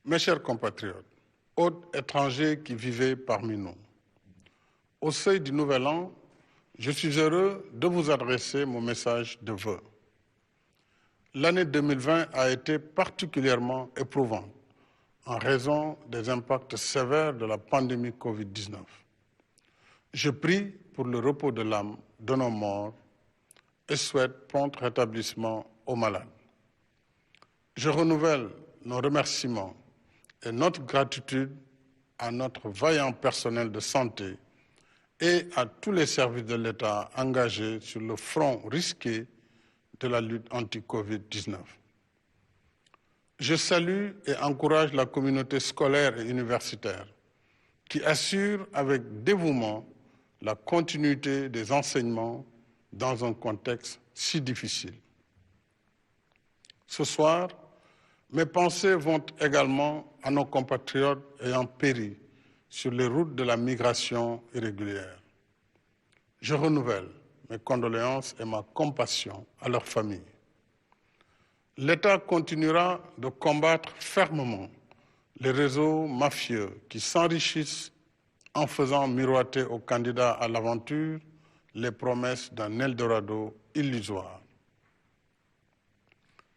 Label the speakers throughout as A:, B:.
A: Mes chers compatriotes, hôtes étrangers qui vivaient parmi nous, au seuil du Nouvel An, je suis heureux de vous adresser mon message de vœux. L'année 2020 a été particulièrement éprouvante en raison des impacts sévères de la pandémie Covid-19. Je prie pour le repos de l'âme de nos morts et souhaite prompt rétablissement aux malades. Je renouvelle nos remerciements et notre gratitude à notre vaillant personnel de santé et à tous les services de l'État engagés sur le front risqué de la lutte anti-Covid-19. Je salue et encourage la communauté scolaire et universitaire qui assure avec dévouement la continuité des enseignements dans un contexte si difficile. Ce soir, mes pensées vont également à nos compatriotes ayant péri sur les routes de la migration irrégulière. Je renouvelle mes condoléances et ma compassion à leurs familles. L'État continuera de combattre fermement les réseaux mafieux qui s'enrichissent en faisant miroiter aux candidats à l'aventure les promesses d'un Eldorado illusoire.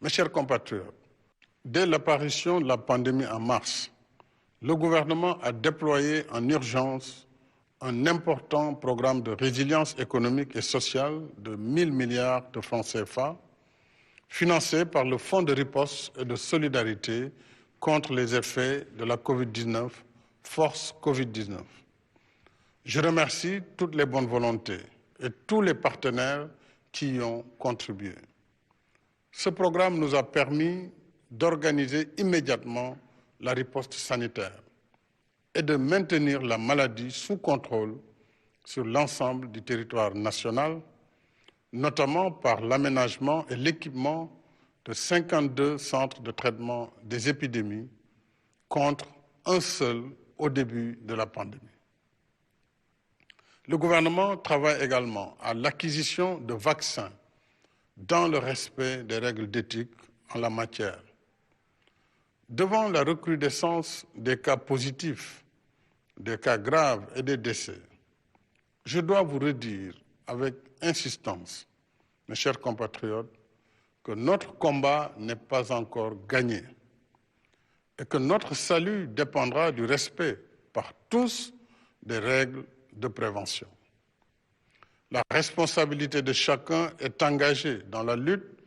A: Mes chers compatriotes, dès l'apparition de la pandémie en mars, le gouvernement a déployé en urgence un important programme de résilience économique et sociale de 1 000 milliards de francs CFA, financé par le Fonds de riposte et de solidarité contre les effets de la Covid-19, Force Covid-19. Je remercie toutes les bonnes volontés et tous les partenaires qui y ont contribué. Ce programme nous a permis d'organiser immédiatement la riposte sanitaire et de maintenir la maladie sous contrôle sur l'ensemble du territoire national, notamment par l'aménagement et l'équipement de 52 centres de traitement des épidémies contre un seul au début de la pandémie. Le gouvernement travaille également à l'acquisition de vaccins dans le respect des règles d'éthique en la matière. Devant la recrudescence des cas positifs, des cas graves et des décès, je dois vous redire avec insistance, mes chers compatriotes, que notre combat n'est pas encore gagné et que notre salut dépendra du respect par tous des règles de prévention. La responsabilité de chacun est engagée dans la lutte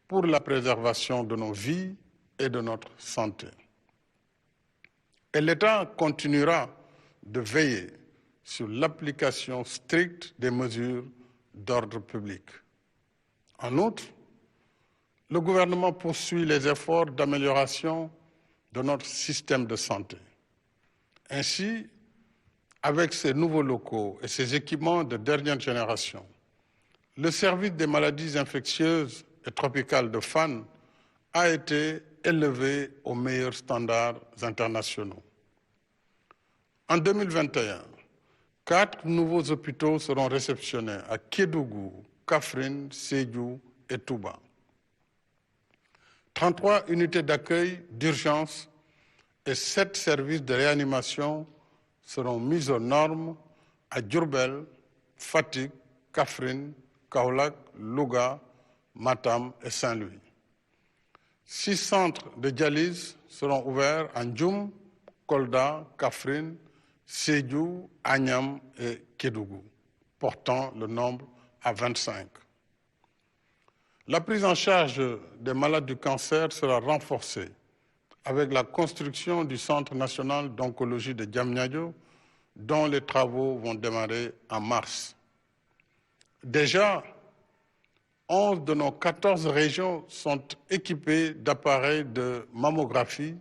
A: pour la préservation de nos vies et de notre santé. Et l'État continuera de veiller sur l'application stricte des mesures d'ordre public. En outre, le gouvernement poursuit les efforts d'amélioration de notre système de santé. Ainsi, avec ces nouveaux locaux et ces équipements de dernière génération, le service des maladies infectieuses et tropicales de Fann a été élevé aux meilleurs standards internationaux. En 2021, 4 nouveaux hôpitaux seront réceptionnés à Kédougou, Kaffrine, Sédhiou et Touba. 33 unités d'accueil d'urgence et 7 services de réanimation seront mis aux normes à Diourbel, Fatick, Kaffrine, Kaolack, Louga, Matam et Saint-Louis. 6 centres de dialyse seront ouverts à Ndioum, Kolda, Kaffrine, Sédhiou, Agnam et Kédougou, portant le nombre à 25. La prise en charge des malades du cancer sera renforcée avec la construction du Centre national d'oncologie de Diamniadio, dont les travaux vont démarrer en mars. Déjà, 11 de nos 14 régions sont équipées d'appareils de mammographie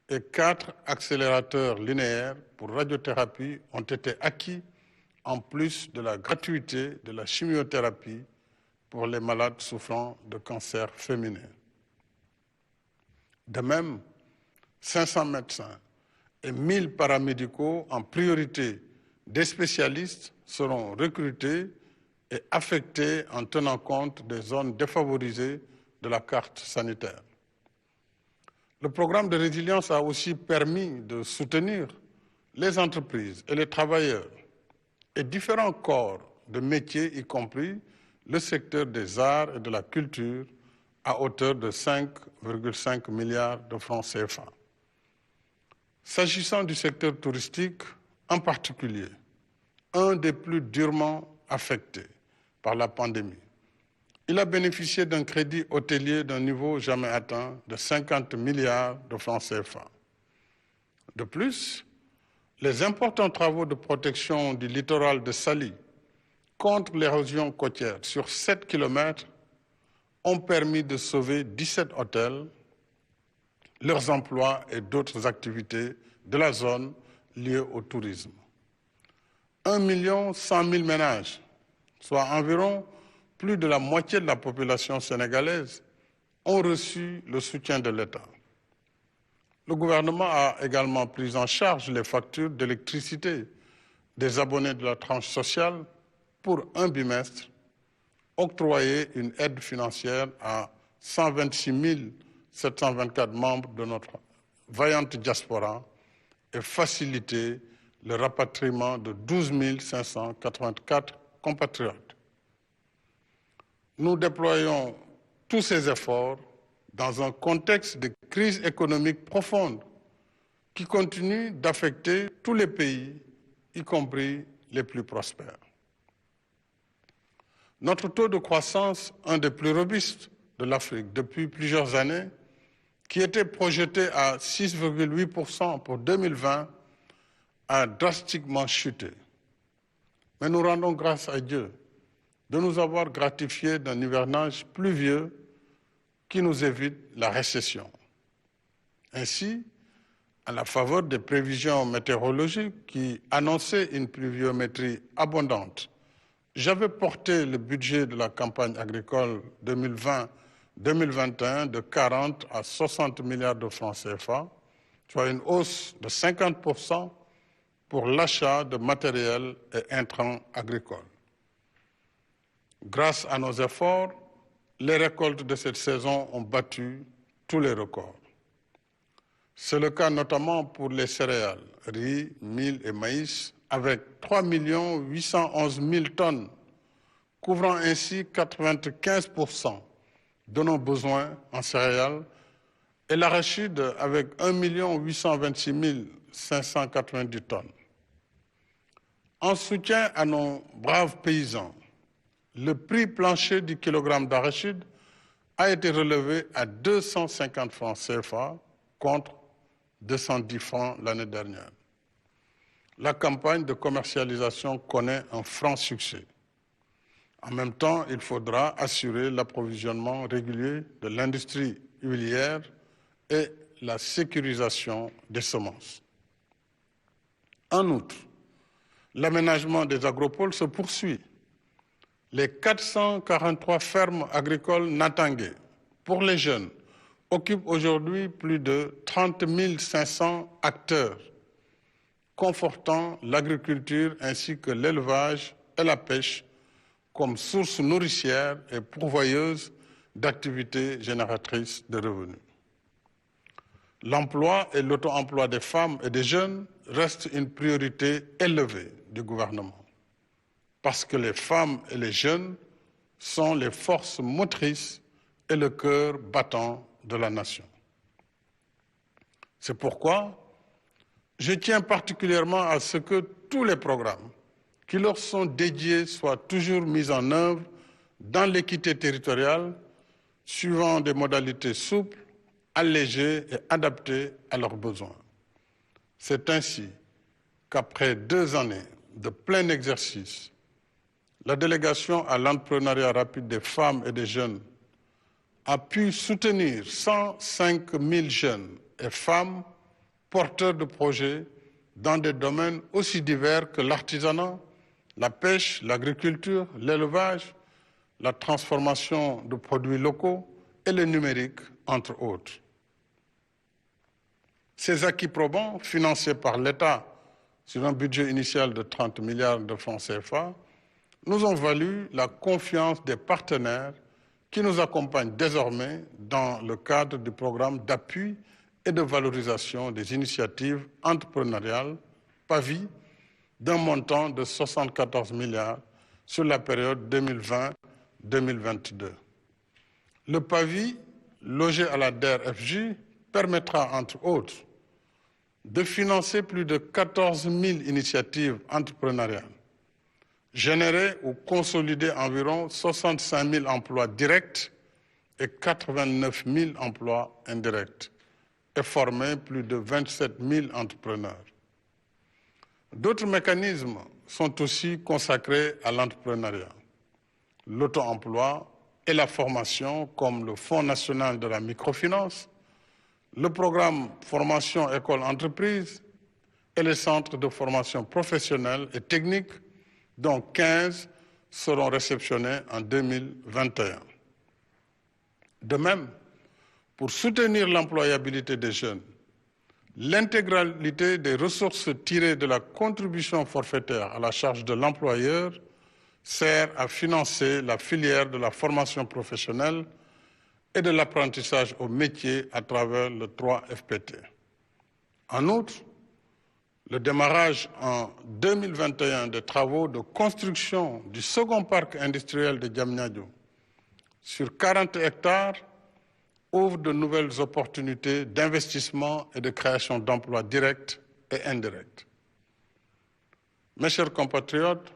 A: et 4 accélérateurs linéaires pour radiothérapie ont été acquis en plus de la gratuité de la chimiothérapie pour les malades souffrant de cancer féminin. De même, 500 médecins et 1000 paramédicaux en priorité des spécialistes seront recrutés et affectés en tenant compte des zones défavorisées de la carte sanitaire. Le programme de résilience a aussi permis de soutenir les entreprises et les travailleurs et différents corps de métiers, y compris le secteur des arts et de la culture, à hauteur de 5,5 milliards de francs CFA. S'agissant du secteur touristique en particulier, un des plus durement affectés par la pandémie, il a bénéficié d'un crédit hôtelier d'un niveau jamais atteint de 50 milliards de francs CFA. De plus, les importants travaux de protection du littoral de Saly contre l'érosion côtière sur 7 km ont permis de sauver 17 hôtels, leurs emplois et d'autres activités de la zone liées au tourisme. 1 100 000 ménages, soit environ plus de la moitié de la population sénégalaise, ont reçu le soutien de l'État. Le gouvernement a également pris en charge les factures d'électricité des abonnés de la tranche sociale pour un bimestre, octroyé une aide financière à 126 724 membres de notre vaillante diaspora et facilité le rapatriement de 12 584 compatriotes. Nous déployons tous ces efforts dans un contexte de crise économique profonde qui continue d'affecter tous les pays, y compris les plus prospères. Notre taux de croissance, un des plus robustes de l'Afrique depuis plusieurs années, qui était projeté à 6,8% pour 2020, a drastiquement chuté. Mais nous rendons grâce à Dieu de nous avoir gratifiés d'un hivernage pluvieux qui nous évite la récession. Ainsi, à la faveur des prévisions météorologiques qui annonçaient une pluviométrie abondante, j'avais porté le budget de la campagne agricole 2020-2021 de 40 à 60 milliards de francs CFA, soit une hausse de 50% pour l'achat de matériel et intrants agricoles. Grâce à nos efforts, les récoltes de cette saison ont battu tous les records. C'est le cas notamment pour les céréales, riz, mil et maïs, avec 3 811 000 tonnes, couvrant ainsi 95% de nos besoins en céréales, et l'arachide avec 1 826 590 tonnes. En soutien à nos braves paysans, le prix plancher du kilogramme d'arachide a été relevé à 250 francs CFA contre 210 francs l'année dernière. La campagne de commercialisation connaît un franc succès. En même temps, il faudra assurer l'approvisionnement régulier de l'industrie huilière et la sécurisation des semences. En outre, l'aménagement des agropoles se poursuit. Les 443 fermes agricoles natangais pour les jeunes occupent aujourd'hui plus de 30 500 acteurs, confortant l'agriculture ainsi que l'élevage et la pêche comme source nourricière et pourvoyeuse d'activités génératrices de revenus. L'emploi et l'auto-emploi des femmes et des jeunes restent une priorité élevée du gouvernement, parce que les femmes et les jeunes sont les forces motrices et le cœur battant de la nation. C'est pourquoi je tiens particulièrement à ce que tous les programmes qui leur sont dédiés soient toujours mis en œuvre dans l'équité territoriale, suivant des modalités souples, allégées et adaptées à leurs besoins. C'est ainsi qu'après 2 années de plein exercice, la délégation à l'entrepreneuriat rapide des femmes et des jeunes a pu soutenir 105 000 jeunes et femmes porteurs de projets dans des domaines aussi divers que l'artisanat, la pêche, l'agriculture, l'élevage, la transformation de produits locaux et le numérique, entre autres. Ces acquis probants, financés par l'État sur un budget initial de 30 milliards de francs CFA, nous ont valu la confiance des partenaires qui nous accompagnent désormais dans le cadre du programme d'appui et de valorisation des initiatives entrepreneuriales, PAVI, d'un montant de 74 milliards sur la période 2020-2022. Le PAVI, logé à la DER/FJ, permettra, entre autres, de financer plus de 14 000 initiatives entrepreneuriales, générer ou consolider environ 65 000 emplois directs et 89 000 emplois indirects, et former plus de 27 000 entrepreneurs. D'autres mécanismes sont aussi consacrés à l'entrepreneuriat, l'auto-emploi et la formation, comme le Fonds national de la microfinance, le programme Formation École Entreprise et les centres de formation professionnelle et technique, dont 15 seront réceptionnés en 2021. De même, pour soutenir l'employabilité des jeunes, l'intégralité des ressources tirées de la contribution forfaitaire à la charge de l'employeur sert à financer la filière de la formation professionnelle et de l'apprentissage au métier à travers le 3FPT. En outre, le démarrage en 2021 des travaux de construction du second parc industriel de Diamniadio sur 40 hectares ouvre de nouvelles opportunités d'investissement et de création d'emplois directs et indirects. Mes chers compatriotes,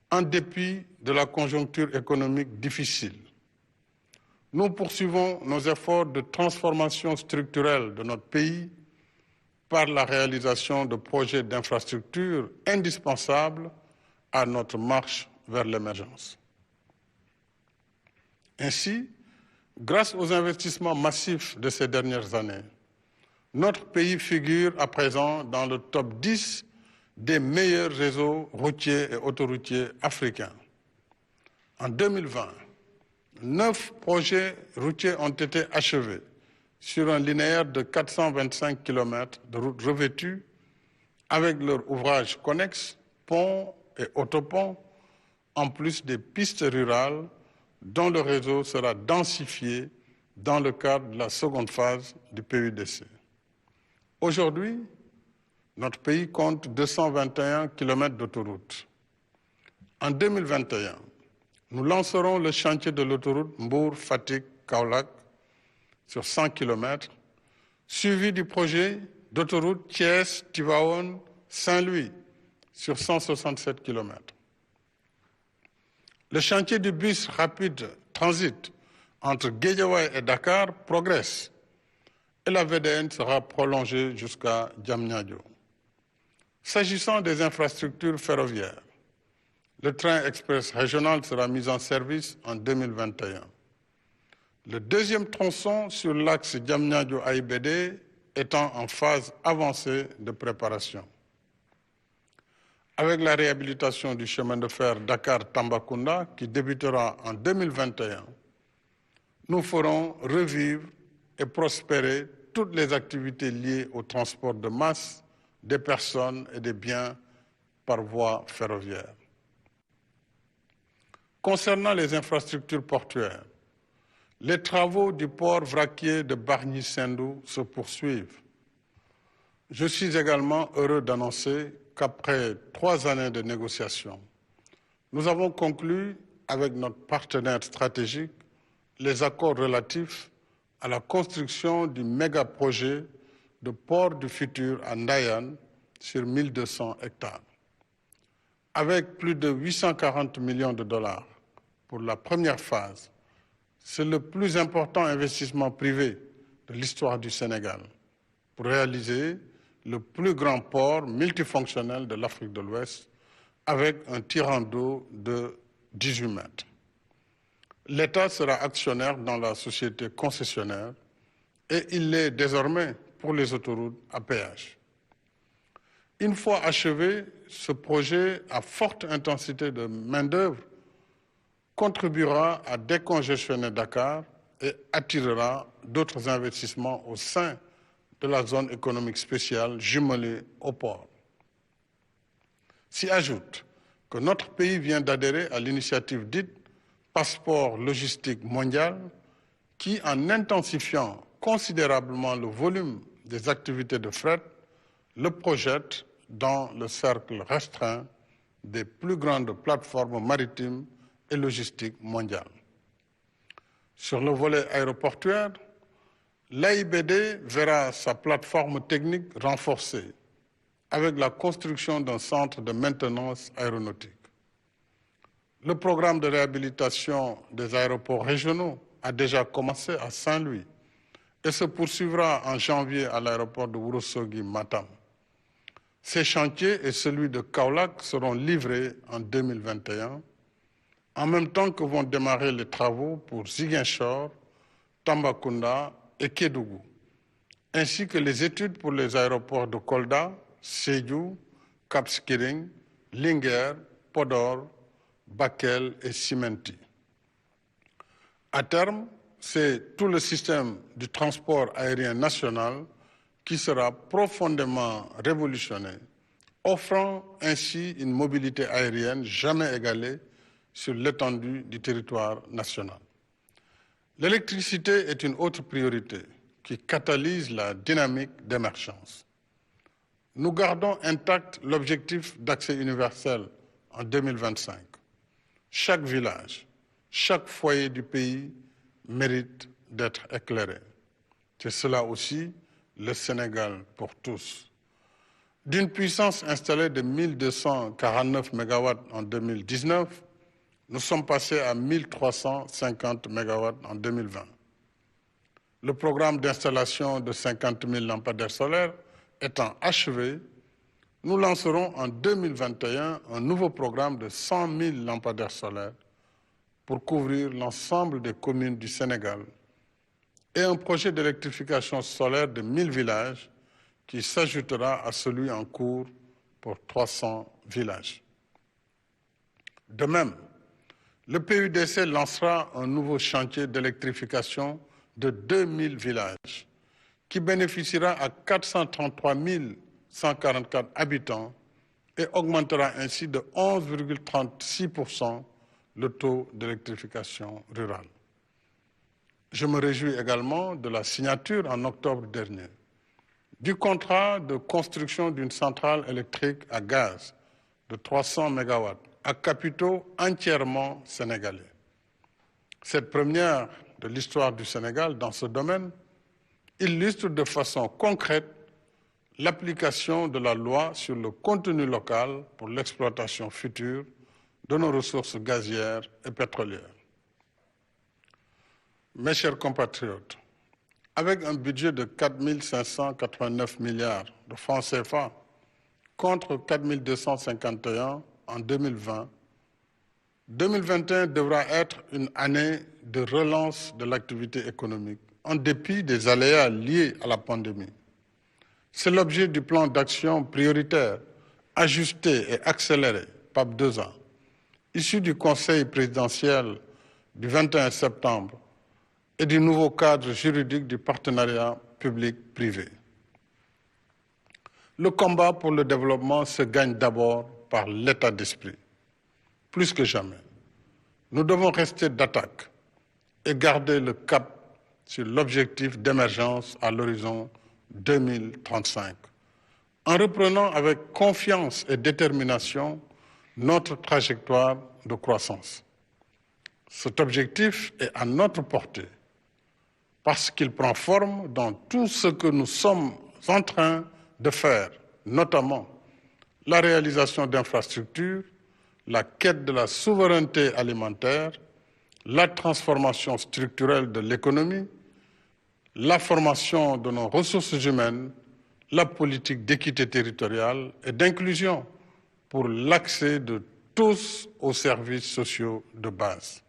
A: en dépit de la conjoncture économique difficile, nous poursuivons nos efforts de transformation structurelle de notre pays par la réalisation de projets d'infrastructures indispensables à notre marche vers l'émergence. Ainsi, grâce aux investissements massifs de ces dernières années, notre pays figure à présent dans le top 10 des meilleurs réseaux routiers et autoroutiers africains. En 2020, 9 projets routiers ont été achevés sur un linéaire de 425 km de routes revêtues avec leurs ouvrages connexes, ponts et autoponts, en plus des pistes rurales dont le réseau sera densifié dans le cadre de la seconde phase du PUDC. Aujourd'hui, notre pays compte 221 km d'autoroutes. En 2021, nous lancerons le chantier de l'autoroute Mbour-Fatick-Kaolack sur 100 km, suivi du projet d'autoroute Thiès-Tivaouane-Saint-Louis sur 167 km. Le chantier du bus rapide transit entre Guédiawaye et Dakar progresse et la VDN sera prolongée jusqu'à Diamniadio. S'agissant des infrastructures ferroviaires, le train express régional sera mis en service en 2021. Le deuxième tronçon sur l'axe Diamniadio-AIBD étant en phase avancée de préparation. Avec la réhabilitation du chemin de fer Dakar-Tambacounda qui débutera en 2021, nous ferons revivre et prospérer toutes les activités liées au transport de masse, des personnes et des biens par voie ferroviaire. Concernant les infrastructures portuaires, les travaux du port vraquier de Bargny-Sendou se poursuivent. Je suis également heureux d'annoncer qu'après 3 années de négociations, nous avons conclu avec notre partenaire stratégique les accords relatifs à la construction du méga-projet de port du futur à Ndayane sur 1200 hectares. Avec plus de 840 millions de dollars pour la première phase, c'est le plus important investissement privé de l'histoire du Sénégal pour réaliser le plus grand port multifonctionnel de l'Afrique de l'Ouest avec un tirant d'eau de 18 mètres. L'État sera actionnaire dans la société concessionnaire et il l'est désormais pour les autoroutes à péage. Une fois achevé, ce projet à forte intensité de main-d'œuvre contribuera à décongestionner Dakar et attirera d'autres investissements au sein de la zone économique spéciale jumelée au port. S'y ajoute que notre pays vient d'adhérer à l'initiative dite Passeport logistique mondial qui, en intensifiant considérablement le volume des activités de fret, le projette dans le cercle restreint des plus grandes plateformes maritimes et logistiques mondiales. Sur le volet aéroportuaire, l'AIBD verra sa plateforme technique renforcée avec la construction d'un centre de maintenance aéronautique. Le programme de réhabilitation des aéroports régionaux a déjà commencé à Saint-Louis et se poursuivra en janvier à l'aéroport de Ourossogui-Matam. Ces chantiers et celui de Kaolack seront livrés en 2021, en même temps que vont démarrer les travaux pour Ziguinchor, Tambacounda et Kédougou, ainsi que les études pour les aéroports de Kolda, Sédhiou, Cap Skirring, Linguère, Podor, Bakel et Simenti. À terme, c'est tout le système du transport aérien national qui sera profondément révolutionné, offrant ainsi une mobilité aérienne jamais égalée sur l'étendue du territoire national. L'électricité est une autre priorité qui catalyse la dynamique d'émergence. Nous gardons intact l'objectif d'accès universel en 2025. Chaque village, chaque foyer du pays mérite d'être éclairé. C'est cela aussi le Sénégal pour tous. D'une puissance installée de 1249 MW en 2019, nous sommes passés à 1350 MW en 2020. Le programme d'installation de 50 000 lampadaires solaires étant achevé, nous lancerons en 2021 un nouveau programme de 100 000 lampadaires solaires pour couvrir l'ensemble des communes du Sénégal et un projet d'électrification solaire de 1000 villages qui s'ajoutera à celui en cours pour 300 villages. De même, le PUDC lancera un nouveau chantier d'électrification de 2000 villages qui bénéficiera à 433 144 habitants et augmentera ainsi de 11,36% le taux d'électrification rurale. Je me réjouis également de la signature en octobre dernier du contrat de construction d'une centrale électrique à gaz de 300 MW à capitaux entièrement sénégalais. Cette première de l'histoire du Sénégal dans ce domaine illustre de façon concrète l'application de la loi sur le contenu local pour l'exploitation future de nos ressources gazières et pétrolières. Mes chers compatriotes, avec un budget de 4 589 milliards de francs CFA contre 4 251 en 2020, 2021 devra être une année de relance de l'activité économique, en dépit des aléas liés à la pandémie. C'est l'objet du plan d'action prioritaire, ajusté et accéléré, PAP 2A, issu du Conseil présidentiel du 21 septembre et du nouveau cadre juridique du partenariat public-privé. Le combat pour le développement se gagne d'abord par l'état d'esprit. Plus que jamais, nous devons rester d'attaque et garder le cap sur l'objectif d'émergence à l'horizon 2035, en reprenant avec confiance et détermination notre trajectoire de croissance. Cet objectif est à notre portée parce qu'il prend forme dans tout ce que nous sommes en train de faire, notamment la réalisation d'infrastructures, la quête de la souveraineté alimentaire, la transformation structurelle de l'économie, la formation de nos ressources humaines, la politique d'équité territoriale et d'inclusion pour l'accès de tous aux services sociaux de base.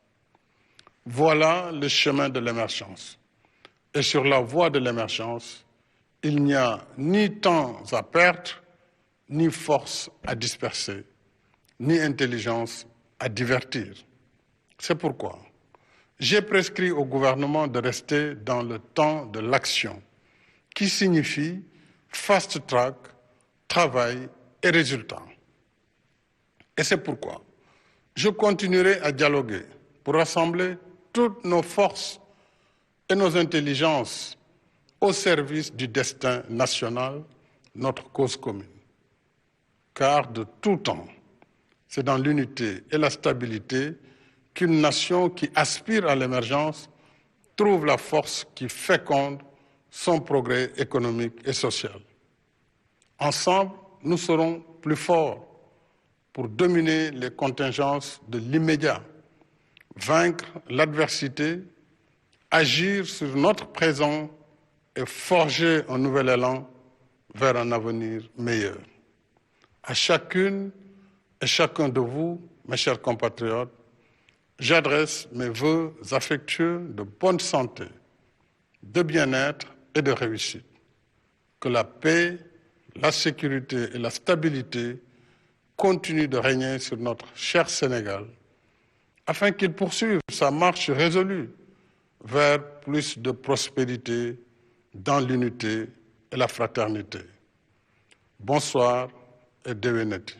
A: Voilà le chemin de l'émergence. Et sur la voie de l'émergence, il n'y a ni temps à perdre, ni force à disperser, ni intelligence à divertir. C'est pourquoi j'ai prescrit au gouvernement de rester dans le temps de l'action, qui signifie fast track, travail et résultat. Et c'est pourquoi je continuerai à dialoguer pour rassembler toutes nos forces et nos intelligences au service du destin national, notre cause commune. Car de tout temps, c'est dans l'unité et la stabilité qu'une nation qui aspire à l'émergence trouve la force qui féconde son progrès économique et social. Ensemble, nous serons plus forts pour dominer les contingences de l'immédiat, vaincre l'adversité, agir sur notre présent et forger un nouvel élan vers un avenir meilleur. À chacune et chacun de vous, mes chers compatriotes, j'adresse mes vœux affectueux de bonne santé, de bien-être et de réussite. Que la paix, la sécurité et la stabilité continuent de régner sur notre cher Sénégal, afin qu'il poursuive sa marche résolue vers plus de prospérité dans l'unité et la fraternité. Bonsoir et déwénati.